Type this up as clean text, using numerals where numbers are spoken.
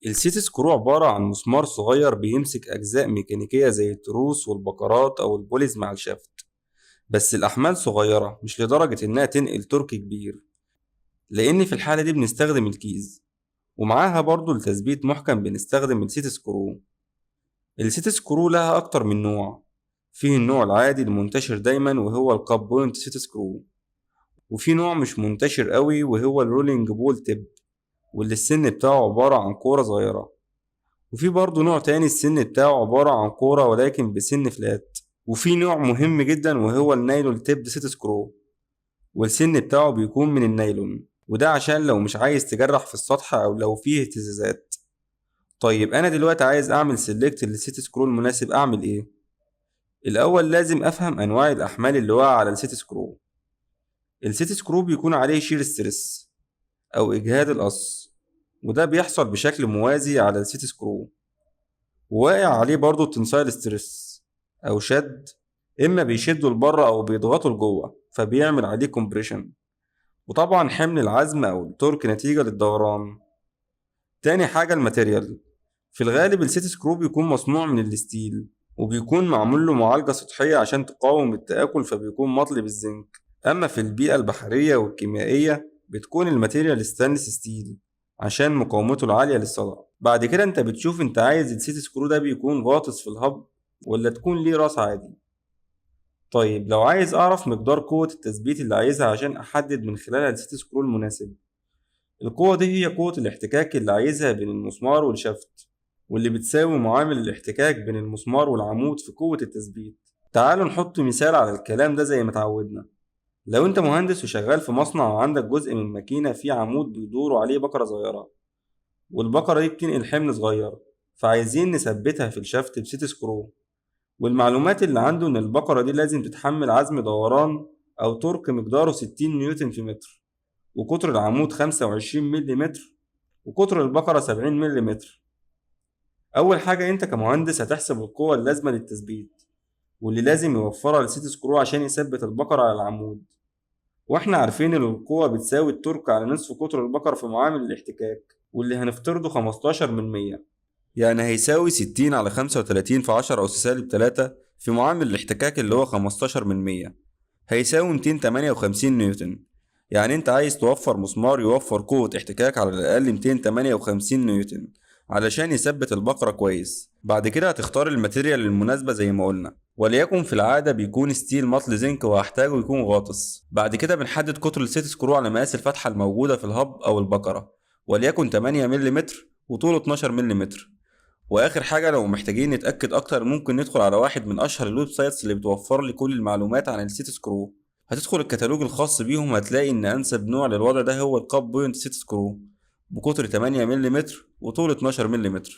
السيت سكرو عبارة عن مسمار صغير بيمسك أجزاء ميكانيكية زي التروس والبكرات أو البوليز مع الشافت. بس الأحمال صغيرة مش لدرجة إنها تنقل تورك كبير، لأن في الحالة دي بنستخدم الكيز، ومعاها برضو لتثبيت محكم بنستخدم السيت سكرو. السيت سكرو لها أكتر من نوع. فيه النوع العادي المنتشر دايما وهو الكاب بوينت سيت سكرو، وفي نوع مش منتشر قوي وهو الرولينج بول تيب، واللي السن بتاعه عبارة عن كورة صغيرة. وفي برضه نوع تاني السن بتاعه عبارة عن كورة ولكن بسن فلات. وفي نوع مهم جدا وهو النايلون تيب سيت سكرو، والسن بتاعه بيكون من النايلون، وده عشان لو مش عايز تجرح في السطح أو لو فيه اهتزازات. طيب أنا دلوقتي عايز أعمل سيلكت للسيت سكرو المناسب، أعمل إيه؟ الأول لازم أفهم أنواع الأحمال اللي واقعة على السيت سكرو. السيت سكرو بيكون عليه شير ستريس أو إجهاد القص، وده بيحصل بشكل موازي على السيت سكرو. وواقع عليه برضه تنسايل ستريس أو شد، إما بيشده لبره أو بيضغطه لجوه فبيعمل عليه كومبريشن. وطبعا حمل العزم أو التورك نتيجة للدوران. تاني حاجة الماتيريال. في الغالب السيت سكرو بيكون مصنوع من الستيل، وبيكون معمول له معالجة سطحية عشان تقاوم التآكل فبيكون مطلي بالزنك. أما في البيئة البحرية والكيميائية بتكون الماتيريال ستانلس ستيل عشان مقاومته العالية للصدأ. بعد كده انت بتشوف انت عايز السيت سكرو ده بيكون غاطس في الهب ولا تكون ليه راس عادي. طيب لو عايز اعرف مقدار قوة التثبيت اللي عايزها عشان احدد من خلالها السيت سكرو المناسب، القوة دي هي قوة الاحتكاك اللي عايزها بين المسمار والشافت، واللي بتساوي معامل الاحتكاك بين المسمار والعمود في قوة التثبيت. تعالوا نحط مثال على الكلام ده زي ما اتعودنا. لو انت مهندس وشغال في مصنع وعندك جزء من ماكينة فيه عمود بيدور عليه بكرة صغيرة، والبكرة دي بتنقل حمل صغير، فعايزين نثبتها في الشافت بسيت سكرو. والمعلومات اللي عنده إن البكرة دي لازم تتحمل عزم دوران أو تورك مقداره 60 نيوتن في متر، وقطر العمود 25 ملي متر، وقطر البكرة 70 ملي متر. أول حاجة أنت كمهندس هتحسب القوة اللازمة للتثبيت، واللي لازم يوفرها لسيت سكرو عشان يثبت البكرة على العمود. واحنا عارفين ان القوة بتساوي التورك على نصف قطر البقر في معامل الاحتكاك، واللي هنفترضه 15 من 100، يعني هيساوي 60 على 35 في 10 أس سالب 3 في معامل الاحتكاك اللي هو 15 من 100، هيساوي 258 نيوتن. يعني انت عايز توفر مسمار يوفر قوة احتكاك على الأقل 258 نيوتن علشان يثبت البقرة كويس. بعد كده هتختار الماتيريال المناسبة زي ما قلنا، وليكن في العادة بيكون ستيل مطل زنك وهحتاجه يكون غاطس. بعد كده بنحدد قطر السيت سكرو على مقاس الفتحة الموجودة في الهب أو البقرة، وليكن 8 ملم وطوله 12 ملم. واخر حاجه لو محتاجين نتاكد اكتر ممكن ندخل على واحد من اشهر الويب سايتس اللي بتوفر لي كل المعلومات عن السيت سكرو. هتدخل الكتالوج الخاص بيهم هتلاقي ان انسب نوع للوضع ده هو الكاب بوينت سيت سكرو، بقطر 8 ملم وطول 12 ملم.